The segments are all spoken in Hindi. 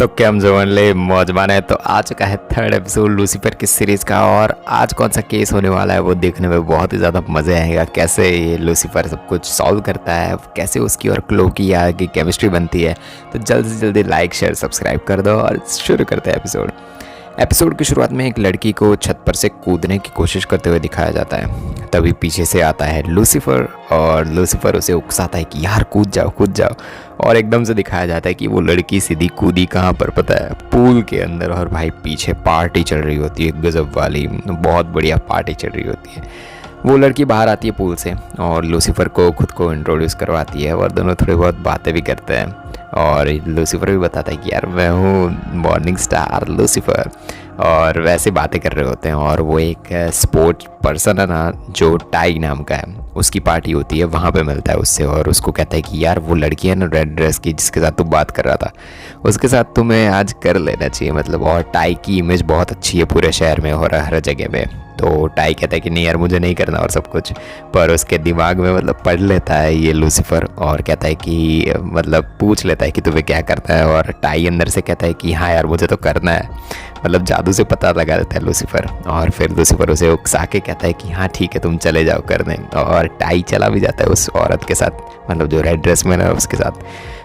तो क्या हम जो ले मौजबान है। तो आ चुका है थर्ड एपिसोड लूसीफर की सीरीज़ का। और आज कौन सा केस होने वाला है वो देखने में बहुत ही ज़्यादा मज़े आएगा। कैसे ये लूसीफर सब कुछ सॉल्व करता है, कैसे उसकी और क्लो की आगे केमिस्ट्री बनती है। तो जल्द से जल्दी लाइक शेयर सब्सक्राइब कर दो और शुरू करते हैं एपिसोड की शुरुआत में एक लड़की को छत पर से कूदने की कोशिश करते हुए दिखाया जाता है। तभी पीछे से आता है लूसीफर और लूसीफर उसे उकसाता है कि यार कूद जाओ। और एकदम से दिखाया जाता है कि वो लड़की सीधी कूदी कहाँ पर पता है, पूल के अंदर। और भाई पीछे पार्टी चल रही होती है, गजब वाली बहुत बढ़िया पार्टी चल रही होती है। वो लड़की बाहर आती है पूल से और लूसीफर को खुद को इंट्रोड्यूस करवाती है और दोनों थोड़ी बहुत बातें भी करते हैं। और लूसीफर भी बताता है कि यार मैं हूँ मॉर्निंग स्टार लूसीफर। और वैसे बातें कर रहे होते हैं। और वो एक स्पोर्ट्स पर्सन है ना जो टाई नाम का है, उसकी पार्टी होती है, वहाँ पे मिलता है उससे। और उसको कहता है कि यार वो लड़की है ना रेड ड्रेस की जिसके साथ तू बात कर रहा था, उसके साथ तुम्हें आज कर लेना चाहिए मतलब। और टाई की इमेज बहुत अच्छी है पूरे शहर में और हर जगह में। तो टाई कहता है कि नहीं यार मुझे नहीं करना और सब कुछ। पर उसके दिमाग में मतलब पढ़ लेता है ये लूसीफर और कहता है कि मतलब पूछ लेता है कि तुम्हें क्या करना है। और टाई अंदर से कहता है कि हाँ यार मुझे तो करना है, मतलब जादू से पता लगा देता है लूसीफर। और फिर लूसीफर उसे उकसा के कहता है कि हाँ ठीक है तुम चले जाओ करने। और टाई चला भी जाता है उस औरत के साथ, मतलब जो रेड ड्रेस में है उसके साथ।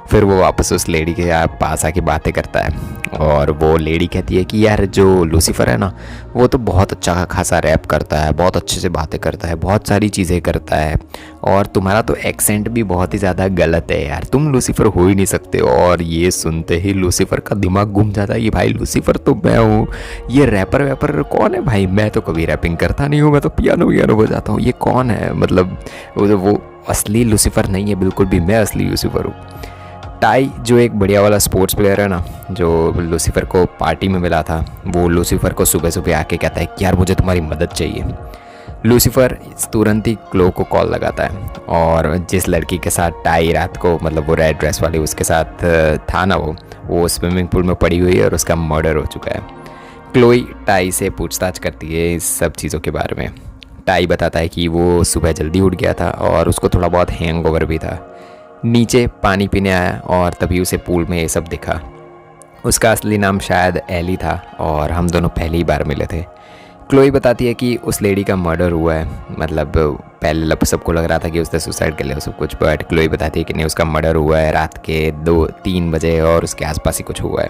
फिर वो वापस उस लेडी के पास आके बातें करता है। और वो लेडी कहती है कि यार जो लूसीफर है ना वो तो बहुत अच्छा खासा रैप करता है, बहुत अच्छे से बातें करता है, बहुत सारी चीज़ें करता है। और तुम्हारा तो एक्सेंट भी बहुत ही ज़्यादा गलत है यार, तुम लूसीफर हो ही नहीं सकते। और ये सुनते ही लूसीफर का दिमाग घूम जाता है कि भाई लूसीफर तो मैं हूँ, ये रैपर वैपर कौन है भाई, मैं तो कभी रैपिंग करता नहीं हूँ, मैं तो पियानो बजाता हूँ, ये कौन है। मतलब वो असली लूसीफर नहीं है बिल्कुल भी, मैं असली लूसीफर हूँ। टाई जो एक बढ़िया वाला स्पोर्ट्स प्लेयर है ना जो लूसीफर को पार्टी में मिला था, वो लूसीफर को सुबह सुबह आके कहता है कि यार मुझे तुम्हारी मदद चाहिए। लूसीफर तुरंत ही क्लो को कॉल लगाता है। और जिस लड़की के साथ टाई रात को मतलब वो रेड ड्रेस वाली उसके साथ था ना वो स्विमिंग पूल में पड़ी हुई है और उसका मर्डर हो चुका है। क्लोई टाई से पूछताछ करती है इस सब चीज़ों के बारे में। टाई बताता है कि वो सुबह जल्दी उठ गया था और उसको थोड़ा बहुत हैंगओवर भी था। नीचे पानी पीने आया और तभी उसे पूल में ये सब दिखा। उसका असली नाम शायद एली था और हम दोनों पहली बार मिले थे। क्लोई बताती है कि उस लेडी का मर्डर हुआ है, मतलब पहले सबको लग रहा था कि उसने सुसाइड कर लिया सब कुछ, बट क्लोई बताती है कि नहीं उसका मर्डर हुआ है रात के 2-3 बजे और उसके आसपास ही कुछ हुआ है।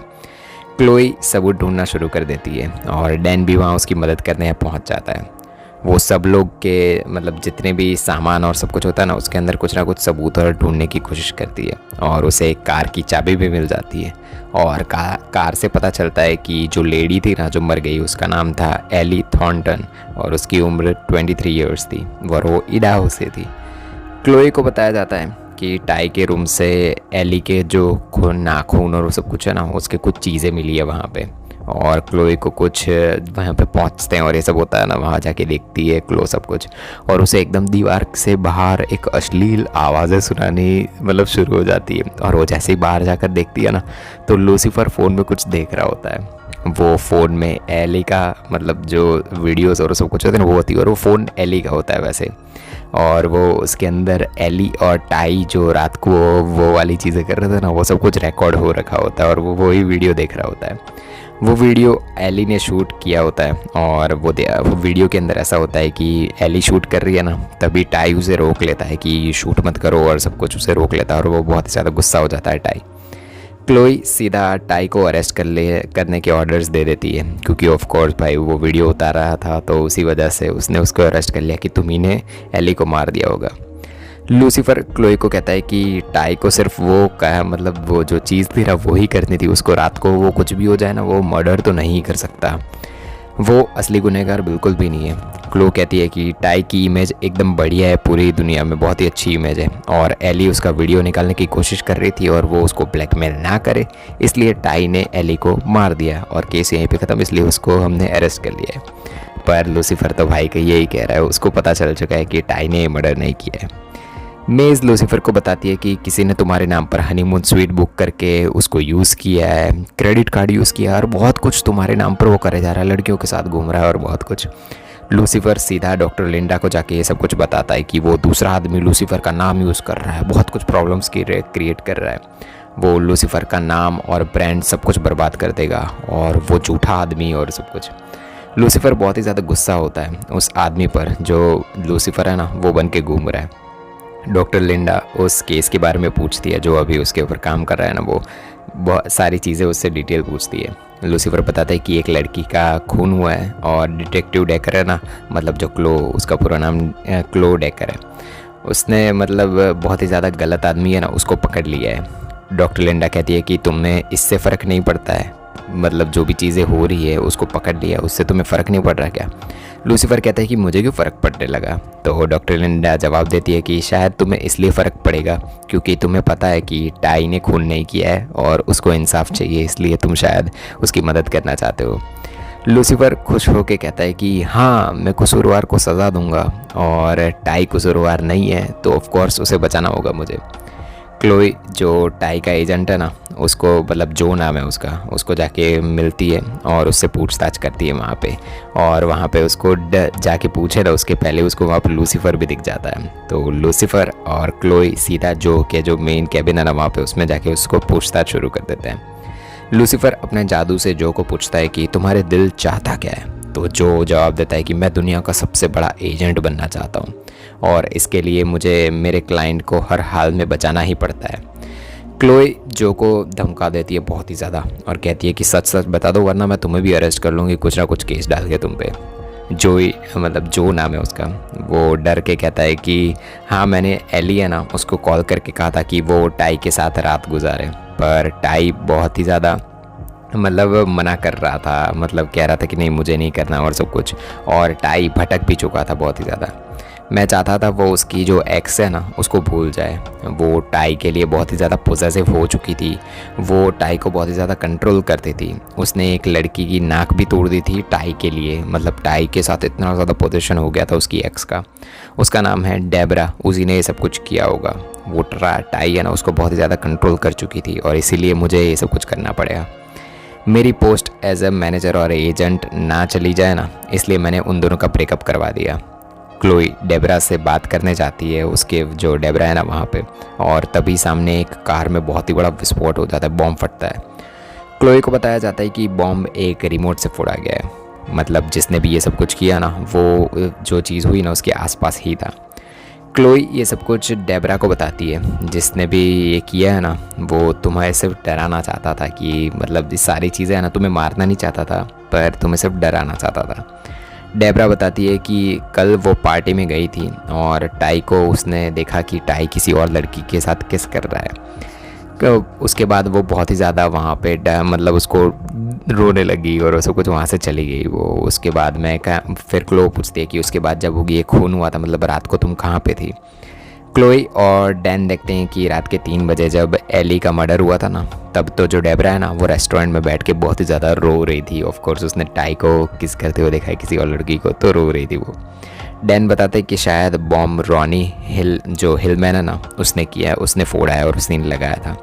क्लोई सबूत ढूंढना शुरू कर देती है और डैन भी वहाँ उसकी मदद करने पहुँच जाता है। वो सब लोग के मतलब जितने भी सामान और सब कुछ होता है ना उसके अंदर कुछ ना कुछ सबूत और ढूंढने की कोशिश करती है। और उसे एक कार की चाबी भी मिल जाती है। और कार से पता चलता है कि जो लेडी थी ना जो मर गई उसका नाम था एली थॉर्नटन और उसकी उम्र 23 ईयर्स थी और वो इडाहो से थी। क्लोई को बताया जाता है कि टाई के रूम से एली के जो नाखून और वो सब कुछ है ना उसके कुछ चीज़ें मिली है वहाँ पे। और क्लोई को कुछ वहाँ पे पहुँचते हैं और ये सब होता है ना, वहाँ जाके देखती है क्लो सब कुछ। और उसे एकदम दीवार से बाहर एक अश्लील आवाज़ें सुनानी मतलब शुरू हो जाती है। और वो जैसे ही बाहर जाकर देखती है ना तो लूसीफर फ़ोन में कुछ देख रहा होता है। वो फ़ोन में एली का मतलब जो वीडियोज़ और सब कुछ होते हैं ना वो होती है और वो फ़ोन एली का होता है वैसे। और वो उसके अंदर एली और टाई जो रात को वो वाली चीज़ें कर रहे थे ना वो सब कुछ रिकॉर्ड हो रखा होता है और वो वही वीडियो देख रहा होता है। वो वीडियो एली ने शूट किया होता है। और वो वीडियो के अंदर ऐसा होता है कि एली शूट कर रही है ना तभी टाई उसे रोक लेता है कि शूट मत करो और सब कुछ उसे रोक लेता है। और वो बहुत ही ज़्यादा गुस्सा हो जाता है टाई। क्लोई सीधा टाई को अरेस्ट करने के ऑर्डर्स दे देती है क्योंकि ऑफ कोर्स भाई वो वीडियो उतार रहा था तो उसी वजह से उसने उसको अरेस्ट कर लिया कि तुम ही ने एली को मार दिया होगा। लूसीफर क्लोई को कहता है कि टाई को सिर्फ वो का मतलब वो जो चीज़ थी ना वो ही करनी थी, उसको रात को वो कुछ भी हो जाए ना वो मर्डर तो नहीं कर सकता, वो असली गुनहगार बिल्कुल भी नहीं है। क्लो कहती है कि टाई की इमेज एकदम बढ़िया है पूरी दुनिया में, बहुत ही अच्छी इमेज है। और एली उसका वीडियो निकालने की कोशिश कर रही थी और वो उसको ब्लैकमेल ना करे इसलिए टाई ने एली को मार दिया और केस यहीं पे ख़त्म, इसलिए उसको हमने अरेस्ट कर लिया है। पर लूसीफर तो भाई का यही कह रहा है, उसको पता चल चुका है कि टाई ने मर्डर नहीं किया है। मेज़ लूसीफर को बताती है कि किसी ने तुम्हारे नाम पर हनीमून स्वीट बुक करके उसको यूज़ किया है, क्रेडिट कार्ड यूज़ किया है और बहुत कुछ तुम्हारे नाम पर वो करे जा रहा है, लड़कियों के साथ घूम रहा है और बहुत कुछ। लूसीफर सीधा डॉक्टर लिंडा को जाके ये सब कुछ बताता है कि वो दूसरा आदमी लूसीफर का नाम यूज़ कर रहा है, बहुत कुछ प्रॉब्लम्स क्रिएट कर रहा है। वो लूसीफर का नाम और ब्रांड सब कुछ बर्बाद कर देगा और वो झूठा आदमी और सब कुछ। लूसीफर बहुत ही ज़्यादा गुस्सा होता है उस आदमी पर जो लूसीफर है ना वो बन के घूम रहा है। डॉक्टर लिंडा उस केस के बारे में पूछती है जो अभी उसके ऊपर काम कर रहा है ना, वो बहुत सारी चीज़ें उससे डिटेल पूछती है। लूसीफर बताता है कि एक लड़की का खून हुआ है और डिटेक्टिव डेकर है ना, मतलब जो क्लो, उसका पूरा नाम क्लो डेकर है, उसने मतलब बहुत ही ज़्यादा गलत आदमी है ना उसको पकड़ लिया है। डॉक्टर लिंडा कहती है कि तुमने इससे फ़र्क नहीं पड़ता है, मतलब जो भी चीज़ें हो रही है उसको पकड़ लिया, उससे तुम्हें फ़र्क नहीं पड़ रहा क्या? लूसीफर कहता है कि मुझे क्यों फ़र्क पड़ने लगा? तो डॉक्टर लिंडा जवाब देती है कि शायद तुम्हें इसलिए फ़र्क पड़ेगा क्योंकि तुम्हें पता है कि टाई ने खून नहीं किया है और उसको इंसाफ चाहिए, इसलिए तुम शायद उसकी मदद करना चाहते हो। लूसीफर खुश होकर कहता है कि हाँ, मैं कसूरवार को सज़ा दूंगा और टाई कसूरवार नहीं है तो ऑफ कोर्स उसे बचाना होगा मुझे। क्लोई जो टाई का एजेंट है ना, उसको मतलब जो नाम है उसका, उसको जाके मिलती है और उससे पूछताछ करती है वहाँ पे, और वहाँ पे उसको जाके पूछे ना उसके पहले उसको वहाँ पे लूसीफर भी दिख जाता है। तो लूसीफर और क्लोई सीधा जो के जो मेन कैबिन है ना वहाँ पे उसमें जाके उसको पूछताछ शुरू कर देते हैं। लूसीफर अपने जादू से जो को पूछता है कि तुम्हारे दिल चाहता क्या है? तो जो जवाब देता है कि मैं दुनिया का सबसे बड़ा एजेंट बनना चाहता हूँ और इसके लिए मुझे मेरे क्लाइंट को हर हाल में बचाना ही पड़ता है। क्लोई जो को धमका देती है बहुत ही ज़्यादा और कहती है कि सच सच बता दो वरना मैं तुम्हें भी अरेस्ट कर लूँगी, कुछ ना कुछ केस डाल के तुम पे। जोई, मतलब जो नाम है उसका, वो डर के कहता है कि हाँ, मैंने एली है ना उसको कॉल करके कहा था कि वो टाई के साथ रात गुजारे, पर टाई बहुत ही ज़्यादा मतलब मना कर रहा था, मतलब कह रहा था कि नहीं मुझे नहीं करना और सब कुछ, और टाई भटक भी चुका था बहुत ही ज़्यादा। मैं चाहता था वो उसकी जो एक्स है ना उसको भूल जाए। वो टाई के लिए बहुत ही ज़्यादा पॉसेसिव हो चुकी थी, वो टाई को बहुत ही ज़्यादा कंट्रोल करती थी। उसने एक लड़की की नाक भी तोड़ दी थी टाई के लिए, मतलब टाई के साथ इतना ज़्यादा पोजीशन हो गया था उसकी एक्स का। उसका नाम है डेबरा, उसी ने ये सब कुछ किया होगा। वो टाई है ना उसको बहुत ही ज़्यादा कंट्रोल कर चुकी थी और इसीलिए मुझे ये सब कुछ करना पड़ेगा। मेरी पोस्ट एज ए मैनेजर और एजेंट ना चली जाए ना, इसलिए मैंने उन दोनों का ब्रेकअप करवा दिया। क्लोई डेबरा से बात करने जाती है, उसके जो डेबरा है ना वहाँ पे, और तभी सामने एक कार में बहुत ही बड़ा विस्फोट हो जाता है, बॉम्ब फटता है। क्लोई को बताया जाता है कि बॉम्ब एक रिमोट से फोड़ा गया है, मतलब जिसने भी ये सब कुछ किया ना वो जो चीज़ हुई ना उसके आसपास ही था। क्लोई ये सब कुछ डेबरा को बताती है, जिसने भी ये किया है ना वो तुम्हें सिर्फ डराना चाहता था, कि मतलब ये सारी चीज़ें है ना तुम्हें मारना नहीं चाहता था पर तुम्हें सिर्फ डराना चाहता था। डेबरा बताती है कि कल वो पार्टी में गई थी और टाई को उसने देखा कि टाई किसी और लड़की के साथ किस कर रहा है। उसके बाद वो बहुत ही ज़्यादा वहाँ पे मतलब उसको रोने लगी और सब कुछ वहाँ से चली गई वो। उसके बाद मैं फिर क्लो पूछती है कि उसके बाद जब वो ये खून हुआ था, मतलब रात को तुम कहाँ पे थी? क्लोई और डैन देखते हैं कि रात के 3 बजे जब एली का मर्डर हुआ था ना, तब तो जो डेबरा है ना वो रेस्टोरेंट में बैठ के बहुत ही ज़्यादा रो रही थी। ऑफ कोर्स उसने टाई को किस करते हुए देखा है किसी और लड़की को, तो रो रही थी वो। डैन बताते हैं कि शायद बॉम्ब रॉनी हिल, जो हिलमैन है ना उसने किया है, उसने फोड़ा है और उसने लगाया था।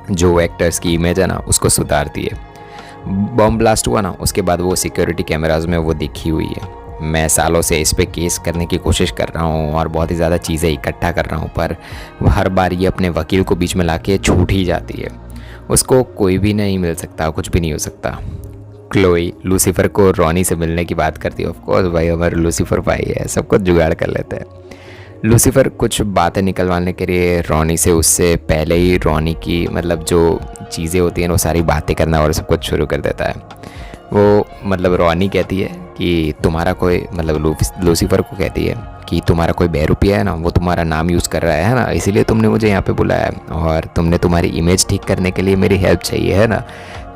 जो एक्टर्स की इमेज है ना उसको सुधारती है। बॉम्ब ब्लास्ट हुआ ना उसके बाद वो सिक्योरिटी कैमराज में वो दिखी हुई है। मैं सालों से इस पे केस करने की कोशिश कर रहा हूँ और बहुत ही ज़्यादा चीज़ें इकट्ठा कर रहा हूँ, पर हर बार ये अपने वकील को बीच में लाके छूट ही जाती है। उसको कोई भी नहीं मिल सकता, कुछ भी नहीं हो सकता। क्लोई लूसीफर को रॉनी से मिलने की बात करती है। ऑफ कोर्स भाई हमारे लूसीफर भाई है, सब कुछ जुगाड़ कर लेते हैं। लूसीफर कुछ बातें निकलवाने के लिए रॉनी से उससे पहले ही रॉनी की मतलब जो चीज़ें होती हैं वो सारी बातें करना और सब कुछ शुरू कर देता है। वो मतलब रॉनी कहती है कि तुम्हारा कोई, मतलब लूसीफर को कहती है कि तुम्हारा कोई बहरूपिया है ना, वो तुम्हारा नाम यूज़ कर रहा है ना, इसीलिए तुमने मुझे यहाँ पे बुलाया है और तुमने तुम्हारी इमेज ठीक करने के लिए मेरी हेल्प चाहिए है ना।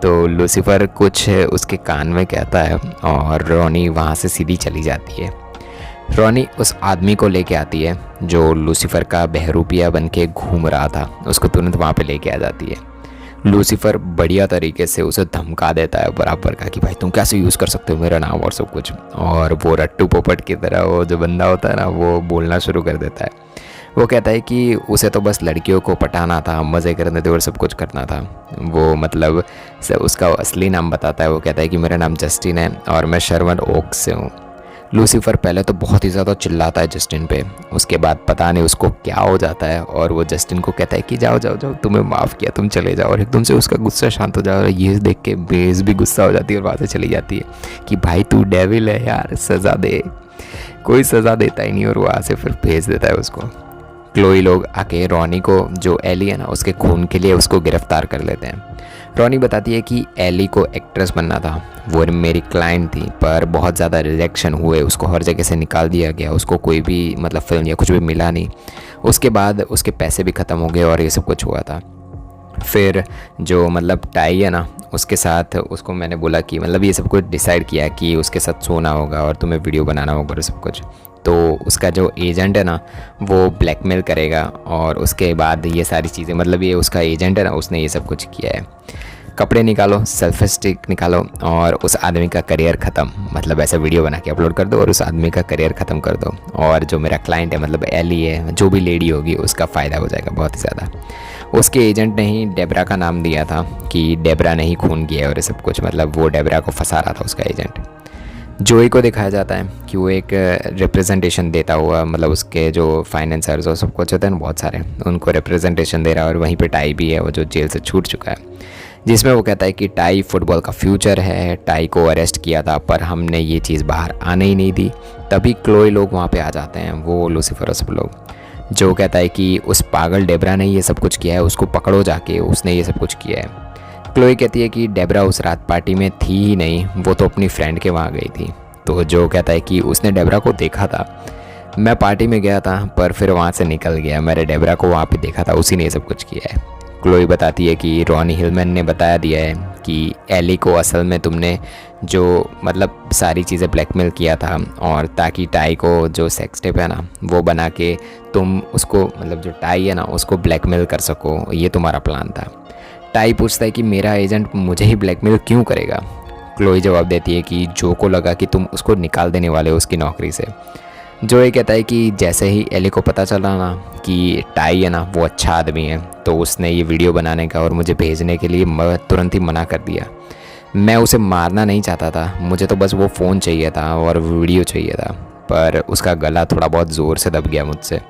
तो लूसीफर कुछ उसके कान में कहता है और रॉनी वहाँ से सीधी चली जाती है। रॉनी उस आदमी को लेके आती है जो लूसीफर का बहरूपिया बन के घूम रहा था, उसको तुरंत वहाँ पे लेके आ जाती है। लूसीफर बढ़िया तरीके से उसे धमका देता है बराबर का कि भाई तुम कैसे यूज़ कर सकते हो मेरा नाम और सब कुछ, और वो रट्टू पोपट की तरह वो जो बंदा होता है ना वो बोलना शुरू कर देता है। वो कहता है कि उसे तो बस लड़कियों को पटाना था, मज़े करने थे और सब कुछ करना था। वो मतलब उसका असली नाम बताता है। वो कहता है कि मेरा नाम जस्टिन है और मैं शर्मन ओक से हूँ। लूसीफर पहले तो बहुत ही ज़्यादा चिल्लाता है जस्टिन पे, उसके बाद पता नहीं उसको क्या हो जाता है और वो जस्टिन को कहता है कि जाओ जाओ जाओ, तुम्हें माफ़ किया, तुम चले जाओ। और एकदम से उसका गुस्सा शांत हो जाता है। ये देख के बेस भी गुस्सा हो जाती है और वहाँ से चली जाती है कि भाई तू डेविल है यार, सज़ा दे। कोई सज़ा देता ही नहीं और वहाँ से फिर भेज देता है उसको। क्लोई लोग आके रॉनी को, जो एली है ना, उसके खून के लिए उसको गिरफ्तार कर लेते हैं। रॉनी बताती है कि एली को एक्ट्रेस बनना था, वो मेरी क्लाइंट थी, पर बहुत ज़्यादा रिजेक्शन हुए, उसको हर जगह से निकाल दिया गया, उसको कोई भी मतलब फिल्म या कुछ भी मिला नहीं। उसके बाद उसके पैसे भी ख़त्म हो गए और ये सब कुछ हुआ था। फिर जो मतलब टाई है ना, उसके साथ उसको मैंने बोला कि मतलब ये सब कुछ डिसाइड किया कि उसके साथ सोना होगा और तुम्हें वीडियो बनाना होगा और सब कुछ। तो उसका जो एजेंट है ना, वो ब्लैकमेल करेगा और उसके बाद ये सारी चीज़ें, मतलब ये उसका एजेंट है ना, उसने ये सब कुछ किया है। कपड़े निकालो, सेल्फी स्टिक निकालो और उस आदमी का करियर ख़त्म, मतलब ऐसा वीडियो बना के अपलोड कर दो और उस आदमी का करियर ख़त्म कर दो। और जो मेरा क्लाइंट है, मतलब एली है, जो भी लेडी होगी, उसका फ़ायदा हो जाएगा बहुत ही ज़्यादा। उसके एजेंट ने ही डेबरा का नाम दिया था कि डेबरा ने ही खून किया और ये सब कुछ, मतलब वो डेबरा को फंसा रहा था उसका एजेंट। जोई को दिखाया जाता है कि वो एक रिप्रेजेंटेशन देता हुआ, मतलब उसके जो फाइनेंसर्स और सब कुछ होते हैं ना बहुत सारे, उनको रिप्रेजेंटेशन दे रहा है। और वहीं पे टाई भी है, वो जो जेल से छूट चुका है, जिसमें वो कहता है कि टाई फुटबॉल का फ्यूचर है, टाई को अरेस्ट किया था पर हमने ये चीज़ बाहर आने ही नहीं दी। तभी क्लोई लोग वहाँ पे आ जाते हैं, वो लूसीफर और सब लोग। जो कहता है कि उस पागल डेबरा ने ये सब कुछ किया है, उसको पकड़ो जाके, उसने ये सब कुछ किया है। क्लोई कहती है कि डेबरा उस रात पार्टी में थी ही नहीं, वो तो अपनी फ्रेंड के वहाँ गई थी। तो जो कहता है कि उसने डेबरा को देखा था, मैं पार्टी में गया था पर फिर वहाँ से निकल गया, मैंने डेबरा को वहाँ पे देखा था, उसी ने ये सब कुछ किया है। क्लोई बताती है कि रॉनी हिलमैन ने बताया दिया है कि एली को असल में तुमने जो मतलब सारी चीज़ें ब्लैकमेल किया था, और ताकि टाई को जो सेक्स टेप है ना, वो बना के तुम उसको, मतलब जो टाई है ना, उसको ब्लैकमेल कर सको, ये तुम्हारा प्लान था। टाई पूछता है कि मेरा एजेंट मुझे ही ब्लैकमेल क्यों करेगा। क्लोई जवाब देती है कि जो को लगा कि तुम उसको निकाल देने वाले हो उसकी नौकरी से। जो ये कहता है कि जैसे ही एली को पता चला ना कि टाई है ना वो अच्छा आदमी है, तो उसने ये वीडियो बनाने का और मुझे भेजने के लिए तुरंत ही मना कर दिया। मैं उसे मारना नहीं चाहता था, मुझे तो बस वो फ़ोन चाहिए था और वीडियो चाहिए था, पर उसका गला थोड़ा बहुत ज़ोर से दब गया मुझसे।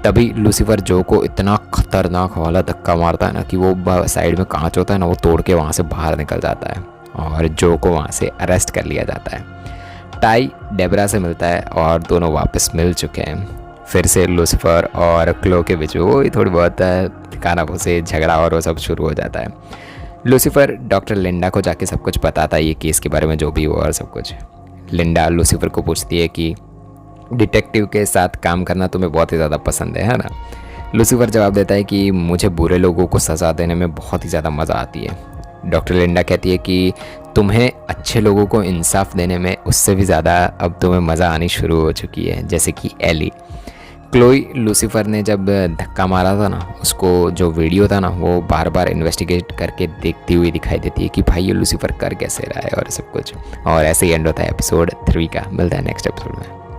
तभी लूसीफर जो को इतना ख़तरनाक वाला धक्का मारता है ना कि वो साइड में कांच होता है ना, वो तोड़ के वहाँ से बाहर निकल जाता है और जो को वहाँ से अरेस्ट कर लिया जाता है। टाई डेबरा से मिलता है और दोनों वापस मिल चुके हैं। फिर से लूसीफर और क्लो के बीच में वो थोड़ी बहुत ठिकाना से झगड़ा और वो सब शुरू हो जाता है। लूसीफर डॉक्टर लिंडा को जाके सब कुछ बताता है, ये केस के बारे में जो भी हुआ और सब कुछ। लिंडा लूसीफर को पूछती है कि डिटेक्टिव के साथ काम करना तुम्हें बहुत ही ज़्यादा पसंद है ना। लूसीफर जवाब देता है कि मुझे बुरे लोगों को सज़ा देने में बहुत ही ज़्यादा मज़ा आती है। डॉक्टर लिंडा कहती है कि तुम्हें अच्छे लोगों को इंसाफ देने में उससे भी ज़्यादा अब तुम्हें मज़ा आनी शुरू हो चुकी है, जैसे कि एली। क्लोई लूसीफर ने जब धक्का मारा था ना, उसको जो वीडियो था ना, वो बार बार इन्वेस्टिगेट करके देखती हुई दिखाई देती है कि भाई ये लूसीफर कर कैसे रहा है और सब कुछ। और ऐसे ही एंड होता है एपिसोड 3 का। मिलता है नेक्स्ट एपिसोड में।